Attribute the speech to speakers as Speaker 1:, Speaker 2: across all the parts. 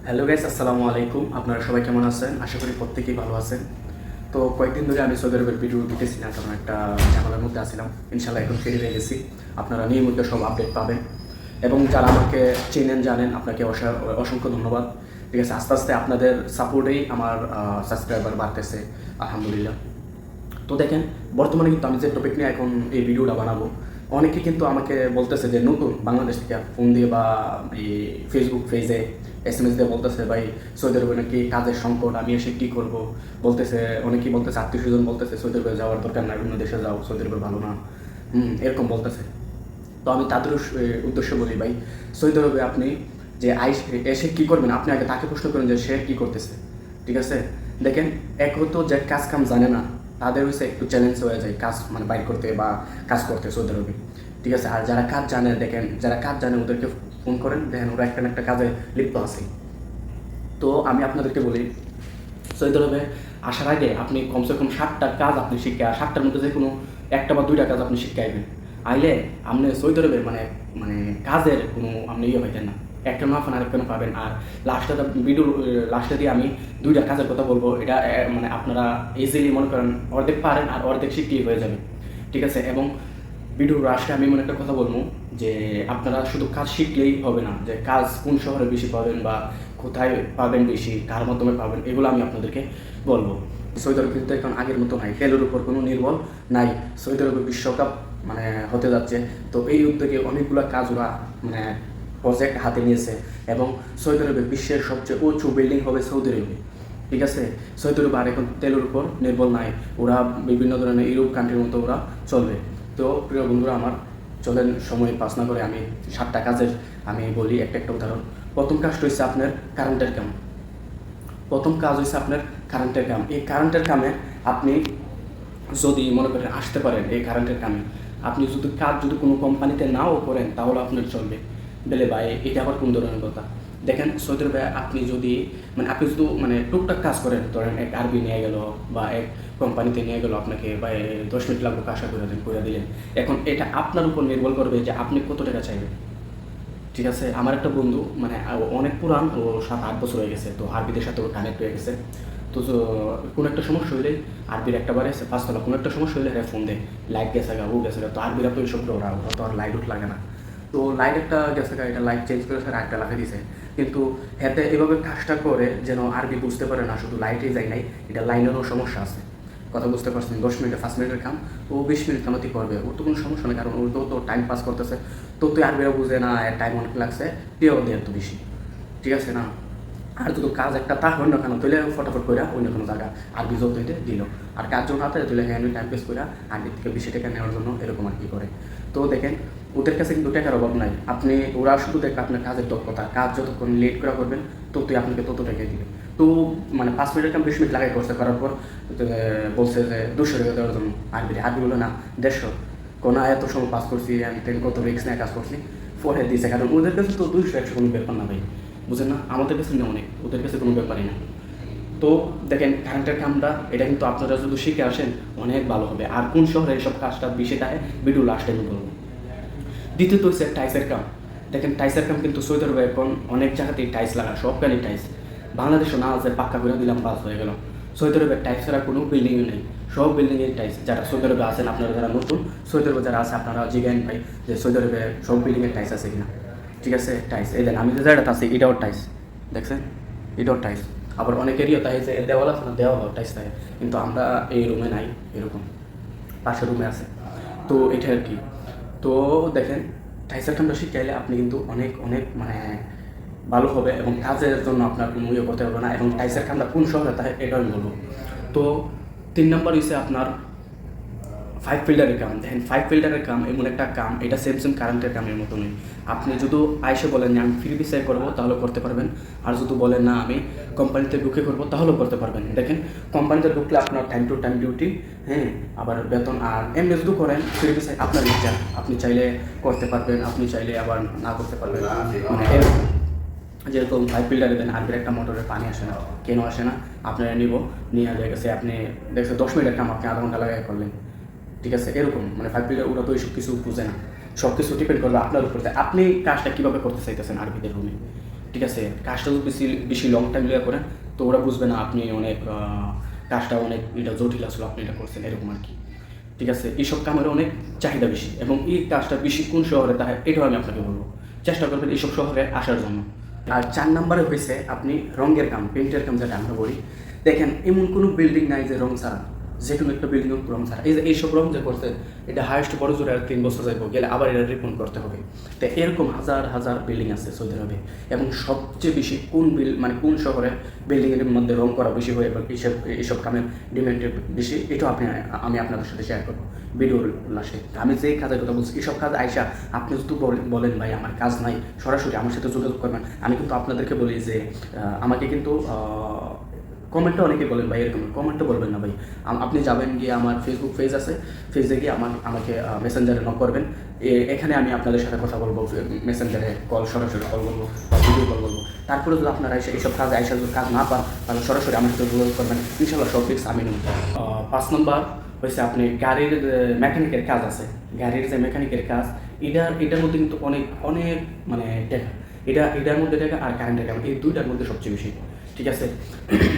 Speaker 1: Hello guys, আসসালামু আলাইকুম। আপনারা সবাই কেমন আছেন? আশা করি প্রত্যেকেই ভালো আছেন। তো কয়েকদিন ধরে আমি সৌদি আরবের ভিডিও দিতেছি না, কারণ একটা ঝামেলার মধ্যে আসছিলাম। ইনশাল্লাহ এখন ফিরে হয়ে গেছি। আপনারা নিয়মিত সব আপডেট পাবেন, এবং যারা আমাকে চেনেন জানেন আপনাকে অসংখ্য ধন্যবাদ। ঠিক আছে, আস্তে আস্তে আপনাদের সাপোর্টেই আমার সাবস্ক্রাইবার বাড়তেছে, আলহামদুলিল্লাহ। তো দেখেন, বর্তমানে কিন্তু আমি যে টপিক নিয়ে এখন এই ভিডিওটা বানাবো, অনেকে কিন্তু আমাকে বলতেছে যে নতুন বাংলাদেশ থেকে ফোন দিয়ে বা এই ফেসবুক পেজে SMS দিয়ে বলতেছে, ভাই সৌদি আরবে নাকি কাজের সংকট, আমি এসে কী করবো। বলতেছে, অনেকেই বলতেছে, আত্মীয় স্বজন বলতেছে সৌদি আরবে যাওয়ার দরকার না, অন্য দেশে যাও, সৌদি আরবে ভালো না, এরকম বলতেছে। তো আমি তাদের উদ্দেশ্যে বলি, ভাই সৌদি আরবে আপনি যে এসে কী করবেন, আপনি আগে তাকে প্রশ্ন করেন যে সে কী করতেছে। ঠিক আছে, দেখেন, এক হতো যে কাজ কাম জানে না, তাদের হচ্ছে একটু চ্যালেঞ্জ হয়ে যায় কাজ মানে বাইর করতে বা কাজ করতে সৌদি আরবে। ঠিক আছে, আর যারা কাজ জানে, দেখেন যারা কাজ জানে ওদেরকে ফোন করেন, দেখেন ওরা একটা না একটা কাজে লিপ্ত আছে। তো আমি আপনাদেরকে বলি, সৌদি আরবে আসার আগে আপনি কমসে কম 7টা কাজ আপনি শিখে, আর 7টার মধ্যে যে কোনো একটা বা 2টা কাজ আপনি শিখে আইবেন। আইলে আপনি সৌদি আরবে মানে মানে কাজের কোনো আপনি পাইতেন না, একটা না পান আরেকটা না পাবেন। আর ভিডিওর লাস্টে দিয়ে আমি 2টা কাজের কথা বলবো, এটা মানে আপনারা ইজিলি মনে করেন অর্ধেক পারেন আর অর্ধেক শিখলেই হয়ে যাবে। ঠিক আছে, এবং ভিডিওর লাস্টে আমি মনে একটা কথা বলবো যে আপনারা শুধু কাজ শিখলেই হবে না, যে কাজ কোন শহরে বেশি পাবেন বা কোথায় পাবেন বেশি, কার মাধ্যমে পাবেন, এগুলো আমি আপনাদেরকে বলবো। সৌদি আরব কিন্তু এখন আগের মতো নাই, তেলের উপর কোনো নির্ভর নাই। সৌদি আরবে বিশ্বকাপ মানে হতে যাচ্ছে, তো এই উদ্যোগে অনেকগুলো কাজ ওরা মানে প্রজেক্ট হাতে নিয়েছে, এবং সৌদি আরবে বিশ্বের সবচেয়ে উঁচু বিল্ডিং হবে সৌদি আরবে। ঠিক আছে, সৌদি আরব আর এখন তেলের উপর নির্ভর নাই, ওরা বিভিন্ন ধরনের ইউরোপ কান্ট্রির মতো ওরা চলবে। তো প্রিয় বন্ধুরা আমার, চলেন সময় পাস না করে আমি 7টা কাজের আমি বলি একটা একটা উদাহরণ। প্রথম কাজটা হচ্ছে আপনার কারেন্টের কাম। প্রথম কাজ হচ্ছে আপনার কারেন্টের কাম। এই কারেন্টের কামে আপনি যদি মনে করেন আসতে পারেন, এই কারেন্টের কামে আপনি যদি কোনো কোম্পানিতে নাও করেন তাহলে আপনার চলবে। বেলে ভাই এটা আবার কোন ধরনের কথা? দেখেন, সৌদি আরবে আপনি যদি আপনি শুধু টুকটাক কাজ করেন, ধরেন এক আরবি নিয়ে গেল বা এক কোম্পানিতে নিয়ে গেল আপনাকে, বা 10 মিনিট লাগবে কাজটা করে দিলেন। এখন এটা আপনার উপর নির্ভর করবে যে আপনি কত টাকা চাইবেন। ঠিক আছে, আমার একটা বন্ধু অনেক পুরান, ও 7-8 বছর হয়ে গেছে, তো আরবিদের সাথে ও কানেক্ট হয়ে গেছে। তো কোনো একটা সমস্যা হইলে আরবির একটাবারে 5 তলা কোনো একটা সমস্যা হইলে ফোন দেয়, লাইট গেছে গা, ও গেছে গা। তো আরবিরা তো এইসব ওরা তো আর লাইট লাগে না। তো লাইট একটা গেছে গা, এটা লাইট চেঞ্জ করে আরেকটা লাগিয়ে দিছে। কিন্তু এতে এভাবে কাজটা করে যেন আরবি বুঝতে পারে না শুধু লাইটেই যায় নাই, এটা লাইনেরও সমস্যা আছে। কথা বুঝতে পারছেন? 10 মিনিটে 5 মিনিটের কাম ও 20 মিনিট কামাতি করবে, ওর তো কোনো সমস্যা নেই, কারণ ওর তো টাইম পাস করতেছে। তো তুই আরবিরা বুঝে না, এর টাইম অনেক লাগছে, পেয়েও দেয় এত বেশি। ঠিক আছে না? আর যদি কাজ একটা তা হয় না কেন, তুলে ফটাফট করে অন্য কোনো জায়গা আরবি যত দিল, আর কাজ যখন হাতে তুলে হ্যান্ড টাইম পেস করে আরবির থেকে বেশি টাকা নেওয়ার জন্য এরকম আর কি করে। তো দেখেন, ওদের কাছে কিন্তু টাকার অভাব নাই। ওরা শুধু দেখবে আপনার কাজের দক্ষতা, কাজ যতক্ষণ লেট করে করবেন আপনাকে তত টাকাই দিবে। তো 5 মিনিটের কাম 20 মিনিট লাগাই করছে, করার পর বলছে যে 200 টাকা দেওয়ার জন্য। আরবি বলে না, 150। কোনো এত সময় পাস করছি, আমি কত রিক্স নিয়ে কাজ করছি, পরে দিয়েছে। কারণ ওদের কাছে তো 200-100 কোনো ব্যাপার না ভাই, বুঝেন না? আমাদের কাছে না অনেক, ওদের কাছে কোনো ব্যাপারই না। তো দেখেন, কারেন্টের কামটা এটা কিন্তু আপনারা যদি শিখে আসেন অনেক ভালো হবে। আর কোন শহরে এইসব কাজটা বেশি দেয়, ভিডিও লাস্টে আমি বলবো। দ্বিতীয়ত হচ্ছে টাইসের কাম। দেখেন, টাইসের কাম কিন্তু সৌদি আরবে এখন অনেক জায়গাতেই টাইস লাগা, সবখানে টাইস। বাংলাদেশও না আছে, পাক্কা করে দিলাম, বাস হয়ে গেল। সৌদি আরবে টাইস ছাড়া কোনো বিল্ডিংই নেই, সব বিল্ডিংয়ের টাইস। যারা সৌদি আরবে আছেন, আপনারা যারা নতুন সৌদি আরবে যারা আছে, আপনারা জিজ্ঞাসা ভাই যে সৌদি আরবে সব বিল্ডিংয়ের টাইস আছে কিনা। ঠিক আছে, টাইস এই দেন, আমি যে জায়গাটা আছে এটাও টাইস, দেখছেন? এটাও টাইস। আবার অনেকেরই তাই যে দেওয়াল আছে না, দেওয়া টাইস থাকে, কিন্তু আমরা এই রুমে নাই, এরকম পাশের রুমে আছে। তো এটা আর কি। তো দেখেন, টাইসের কামটা শিখাইলে আপনি কিন্তু অনেক অনেক ভালো হবে, এবং কাজের জন্য আপনার কোনো করতে হবে না। এবং টাইসের কামটা কোন শহরে তাই এটা আমি বলবো। তো 3 নম্বর হচ্ছে আপনার 5 ফিল্টারের কাম। দেখেন, 5 ফিল্টারের কাম এমন একটা কাম, এটা সেম কারেন্টের কামের মতো নেই। আপনি যদি আইসে বলেন যে আমি ফ্রি ভিসায় করবো, তাহলে করতে পারবেন। আর যদি বলেন না আমি কোম্পানিতে ঢুকে করবো, তাহলেও করতে পারবেন। দেখেন, কোম্পানিতে ঢুকলে আপনার টাইম টু টাইম ডিউটি, হ্যাঁ, আবার বেতন। আর এমনি যদি করেন ফ্রি ভিসায়, আপনার ইচ্ছা, আপনি চাইলে করতে পারবেন, আপনি চাইলে আবার না করতে পারবেন। এরকম যেরকম 5 ফিল্টারে দেন, আরবির একটা মোটরের পানি আসে না, কেন আসে না, আপনারা নিয়ে গেছে, আপনি দেখছেন 10 মিনিটের কাম আপনি আধা ঘন্টা লাগাই করলেন। ঠিক আছে, এরকম 5 ফিল্টার ওরা তো এইসব কিছু বুঝে না, সব কিছু ডিপেন্ড করবে আপনার উপর, আপনি কাজটা কীভাবে করতে চাইতেছেন আরবিদের রুমে। ঠিক আছে, কাজটা যদি বেশি বেশি লং টাইম লিয়ে করেন তো ওরা বুঝবে না আপনি অনেক কাজটা অনেক এটা জটিল আসলে আপনি এটা করছেন এরকম আর কি। ঠিক আছে, এইসব কামের অনেক চাহিদা বেশি এবং এই কাজটা বেশি কোন শহরে তাহলে এটাও আমি আপনাকে বলবো, চেষ্টা করবেন এইসব শহরে আসার জন্য। আর 4 নম্বরে হয়েছে আপনি রঙের কাম, পেন্টের কাম যেটা আমরা বলি। দেখেন এমন কোনো বিল্ডিং নাই যে রং ছাড়া, যে কোনো একটা বিল্ডিং রং ছাড়া। এই যে এইসব রং যে করছে এটা হায়েস্ট বড় জোরে আর 3 বছর যাইব, গেলে আবার এটা রিপন করতে হবে। তো এরকম হাজার হাজার বিল্ডিং আছে সৌদি আরবে, এবং সবচেয়ে বেশি কোন কোন শহরে বিল্ডিংয়ের মধ্যে রং করা বেশি হয় এবং এইসব কামের ডিমান্ড বেশি, এটাও আমি আপনাদের সাথে শেয়ার করবো ভিডিওর লাস্টে। আমি যে কাজের কথা বলছি এইসব কাজ আইসা আপনি যদি বলেন ভাই আমার কাজ নাই, সরাসরি আমার সাথে যোগাযোগ করবেন। আমি কিন্তু আপনাদেরকে বলি যে আমাকে কিন্তু কমেন্টে অনেকে বলেন ভাই এরকম, কমেন্টে বলবেন না ভাই। আপনি যাবেন গিয়ে আমার ফেসবুক পেজ আছে, পেজে গিয়ে আমাকে মেসেঞ্জারে নক করবেন। এখানে আমি আপনাদের সাথে কথা বলবো, মেসেঞ্জারে সরাসরি কল বলবো বা ভিডিও কল বলবো। তারপরে যদি আপনারা এইসব কাজ যদি কাজ না পান তাহলে সরাসরি আমার সাথে যোগাযোগ করবেন, ইনশাল্লাহ সব ফিক্স আমি নেব। 5 নম্বর হয়েছে আপনি গাড়ির মেকানিকের কাজ আছে, গাড়ির যে মেকানিকের কাজ এটার মধ্যে কিন্তু অনেক অনেক মানে টাকা, এটার মধ্যে টাকা আর কারেন্টের কাজ, এই দুইটার মধ্যে সবচেয়ে বেশি। ঠিক আছে,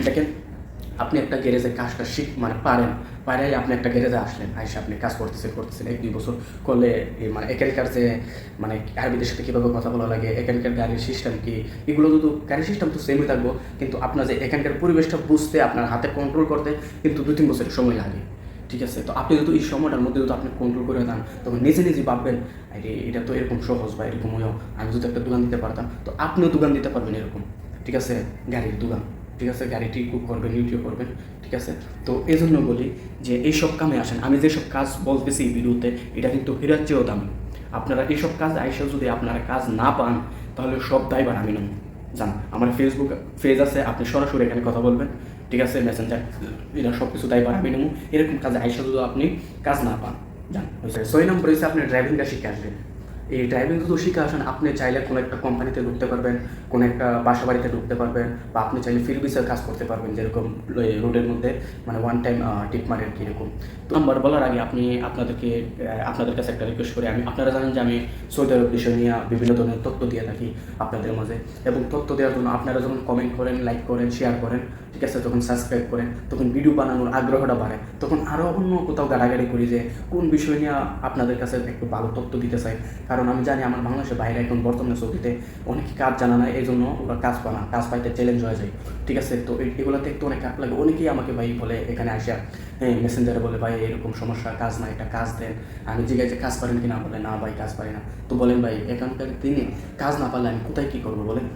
Speaker 1: দেখেন আপনি একটা গ্যারেজে কাজটা পারে আপনি একটা গ্যারেজে আসলেন, আইসে আপনি কাজ করতেছেন 1-2 বছর করলে মানে এখানকার যে মানে আরবিদের সাথে কীভাবে কথা বলা লাগে, এখানকার গাড়ির সিস্টেম কি, এগুলো যদি গাড়ির সিস্টেম তো সেমই থাকবো, কিন্তু আপনার যে এখানকার পরিবেশটা বুঝতে আপনার হাতে কন্ট্রোল করতে কিন্তু 2-3 বছরের সময় লাগে। ঠিক আছে, তো আপনি যদি এই সময়টার মধ্যে যদি আপনি কন্ট্রোল করে দেন তখন নিজে ভাববেন এটা তো এরকম সহজ বা এরকম হয়েও আমি যদি একটা দোকান দিতে পারতাম, তো আপনিও দোকান দিতে পারবেন এরকম। ঠিক আছে, গাড়ির দোকান, ঠিক আছে, গাড়িটি কুক করবেন, ইউটিউব করবেন। ঠিক আছে, তো এই জন্য বলি যে এইসব কামে আসেন। আমি যেসব কাজ বলতেছি ভিডিওতে এটা কিন্তু হীরার চেয়েও দামি। আপনারা এইসব কাজ আইসা যদি আপনারা কাজ না পান তাহলে সব দায়ভার আমি নেব। জান আমার ফেসবুক পেজ আছে, আপনি সরাসরি এখানে কথা বলবেন। ঠিক আছে, মেসেঞ্জার, এটা সব কিছু দায়ভার আমি নেব। এরকম কাজে আইসা যদি আপনি কাজ না পান, জান। 6 নম্বর হচ্ছে আপনি ড্রাইভিংটা শিখে আসবেন। এই ড্রাইভিং যদি শিখে আসেন আপনি চাইলে কোনো একটা কোম্পানিতে ঢুকতে পারবেন, কোনো একটা বাসা বাড়িতে ঢুকতে পারবেন, বা আপনি চাইলে ফিরবিসের কাজ করতে পারবেন, যেরকম রোডের মধ্যে মানে ওয়ান টাইম টিপ মারেন কীরকম। তো নাম্বার বলার আগে আপনাদের কাছে একটা রিকোয়েস্ট করি। আপনারা জানেন যে আমি সৌদি আরব বিষয় নিয়ে বিভিন্ন ধরনের তথ্য দিয়ে থাকি আপনাদের মাঝে, এবং তথ্য দেওয়ার জন্য আপনারা যখন কমেন্ট করেন, লাইক করেন, শেয়ার করেন, ঠিক আছে, যখন সাবস্ক্রাইব করেন তখন ভিডিও বানানোর আগ্রহটা বাড়ে, তখন আরও অন্য কোথাও গাড়াগাড়ি করি যে কোন বিষয় নিয়ে আপনাদের কাছে একটু ভালো তথ্য দিতে চাই। কারণ আমি জানি আমার বাংলাদেশের বাইরে এখন বর্তমানে সৌদিতে অনেকে কাজ জানা নাই, এই জন্য ওরা কাজ পাইতে চ্যালেঞ্জ হয়ে যায়। ঠিক আছে, তো এগুলোতে একটু অনেক খারাপ লাগে। অনেকেই আমাকে ভাই বলে এখানে আসা মেসেঞ্জারে বলে ভাই এরকম সমস্যা, কাজ না, একটা কাজ দেন। আমি জিজ্ঞাসা কাজ পারেন কি না, বলে না ভাই কাজ পারি না। তো বলেন ভাই এখানকার দিনে কাজ না পারলে আমি কোথায় কী করবো বলেন।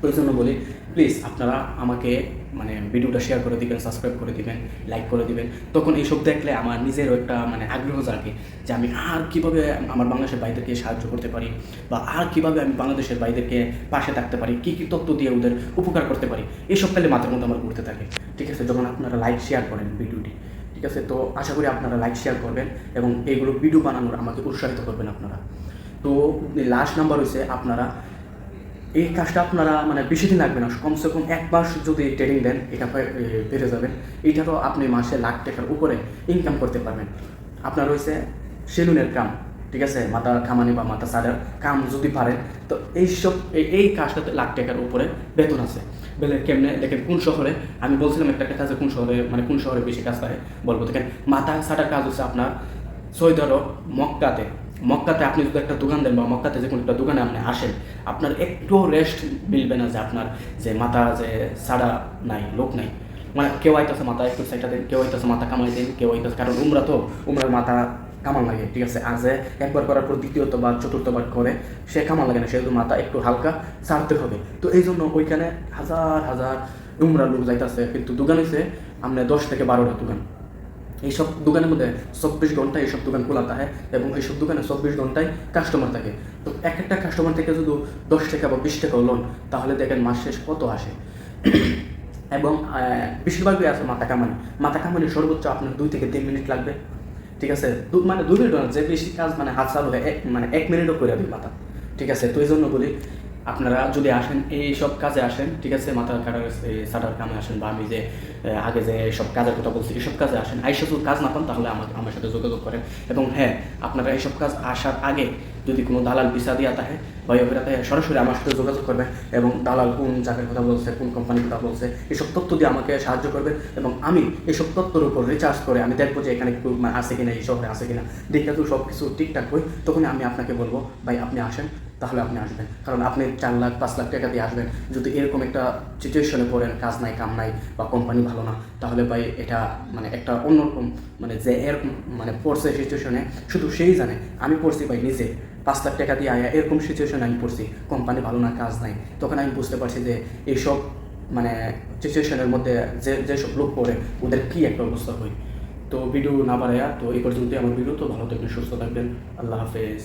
Speaker 1: ওই জন্য বলি প্লিজ আপনারা আমাকে মানে ভিডিওটা শেয়ার করে দিবেন, সাবস্ক্রাইব করে দিবেন, লাইক করে দিবেন। তখন এইসব দেখলে আমার নিজেরও একটা মানে আগ্রহ জাগে যে আমি আর কীভাবে আমার বাংলাদেশের ভাইদেরকে সাহায্য করতে পারি, বা আর কীভাবে আমি বাংলাদেশের ভাইদেরকে পাশে থাকতে পারি, কী কী তথ্য দিয়ে ওদের উপকার করতে পারি, এইসব পেলে মাথার মধ্যে আমার ঘুরতে থাকে। ঠিক আছে, যখন আপনারা লাইক শেয়ার করেন ভিডিওটি, ঠিক আছে, তো আশা করি আপনারা লাইক শেয়ার করবেন এবং এইগুলো ভিডিও বানানোর আমাকে উৎসাহিত করবেন আপনারা। তো লাস্ট নাম্বার হচ্ছে আপনারা এই কাজটা আপনারা মানে বেশি দিন লাগবে না, কমসে কম 1 মাস যদি ট্রেনিং দেন এটা বেড়ে যাবেন। এইটারও আপনি মাসে লাখ টাকার উপরে ইনকাম করতে পারবেন। আপনার রয়েছে সেলুনের কাম, ঠিক আছে, মাথা খামানি বা মাথা সাদার কাম যদি পারেন তো এই কাজটাতে লাখ টাকার উপরে বেতন আছে। বলে কেমনে দেখেন, কোন শহরে আমি বলছিলাম একটা কাজে কোন শহরে বেশি কাজ পায় বলবো। দেখেন মাথা সাদার কাজ হচ্ছে আপনার সৌদি আরব মক্কাতে আপনি যদি একটা দোকান দেন বা মক্কাতে যে কোনো একটা দোকানে আপনি আসেন, আপনার একটু রেস্ট মিলবে না যে আপনার যে মাথা যে সাড়া নাই, লোক নাই। মানে কেউ আইতেছে মাথা একটু সাইডটা দেন, কেউ আইতেছে মাথা কামাই দেন, কেউ আইতেছে, কারণ উমরার মাথা কামাল লাগে। ঠিক আছে, আর যে একবার করার পর দ্বিতীয়ত বা চতুর্থবার করে সে কামাল লাগে না, সেহেতু মাথা একটু হালকা ছাড়তে হবে। তো এই জন্য ওইখানে হাজার হাজার উমরার লোক যাইতেছে, কিন্তু দোকান হচ্ছে আপনার 10 থেকে 12টা দোকান। এইসব দোকানের মধ্যে 24 ঘন্টায় এইসব দোকান খোলা থাকে এবং এইসব দোকানে 24 ঘন্টায় কাস্টমার থাকে। তো একটা কাস্টমার থেকে যদি 10 টাকা বা 20 টাকা লোন, তাহলে দেখেন মাস শেষ কত আসে। এবং বেশিরভাগই আছে মাথা কামানি সর্বোচ্চ আপনার 2 থেকে 3 মিনিট লাগবে। ঠিক আছে, 2 মিনিট না, যে বেশি কাজ মানে হাত চালু হয় 1 মিনিটও করে দিই মাথা। ঠিক আছে, তো এই জন্য বলি আপনারা যদি আসেন এই সব কাজে আসেন, ঠিক আছে, মাথা কাটার সাটার কামে আসেন, বা আমি যে আগে যে সব কাজের কথা বলছি এইসব কাজে আসেন, আইসা যদি কাজ না পান তাহলে আমার সাথে যোগাযোগ করেন। এবং হ্যাঁ, আপনারা এইসব কাজ আসার আগে যদি কোনো দালাল ভিসা দিয়া থাকে বা ইয়েরা থাকে, সরাসরি আমার সাথে যোগাযোগ করবেন এবং দালাল কোন জায়গার কথা বলছে, কোন কোম্পানির কথা বলছে, এসব তথ্য দিয়ে আমাকে সাহায্য করবেন। এবং আমি এইসব তথ্যের উপর রিচার্জ করে আমি দেখবো যে এখানে একটু আছে কিনা, এই শহরে আছে কিনা, দেখে তো সব কিছু ঠিকঠাক হয়, তখন আমি আপনাকে বলবো ভাই আপনি আসেন, তাহলে আপনি আসবেন। কারণ আপনি 4 লাখ 5 লাখ টাকা দিয়ে আসবেন, যদি এরকম একটা সিচুয়েশনে পড়েন, কাজ নাই কাম নাই বা কোম্পানি ভালো না, তাহলে ভাই এটা মানে একটা অন্যরকম, মানে যে এরকম মানে পড়ছে সিচুয়েশনে শুধু সেই জানে। আমি পড়ছি ভাই নিজে 5 লাখ টাকা দিয়ে আয়া এরকম সিচুয়েশনে আমি পড়ছি, কোম্পানি ভালো না, কাজ নাই। তখন আমি বুঝতে পারছি যে এইসব মানে সিচুয়েশনের মধ্যে যেসব লোক পড়ে ওদের কী একটা অবস্থা হয়। তো ভিডিও না বাড়াইয়া তো এই পর্যন্তই আমার ভিডিও। তো ভালো থাকবেন, সুস্থ থাকবেন, আল্লাহ হাফেজ।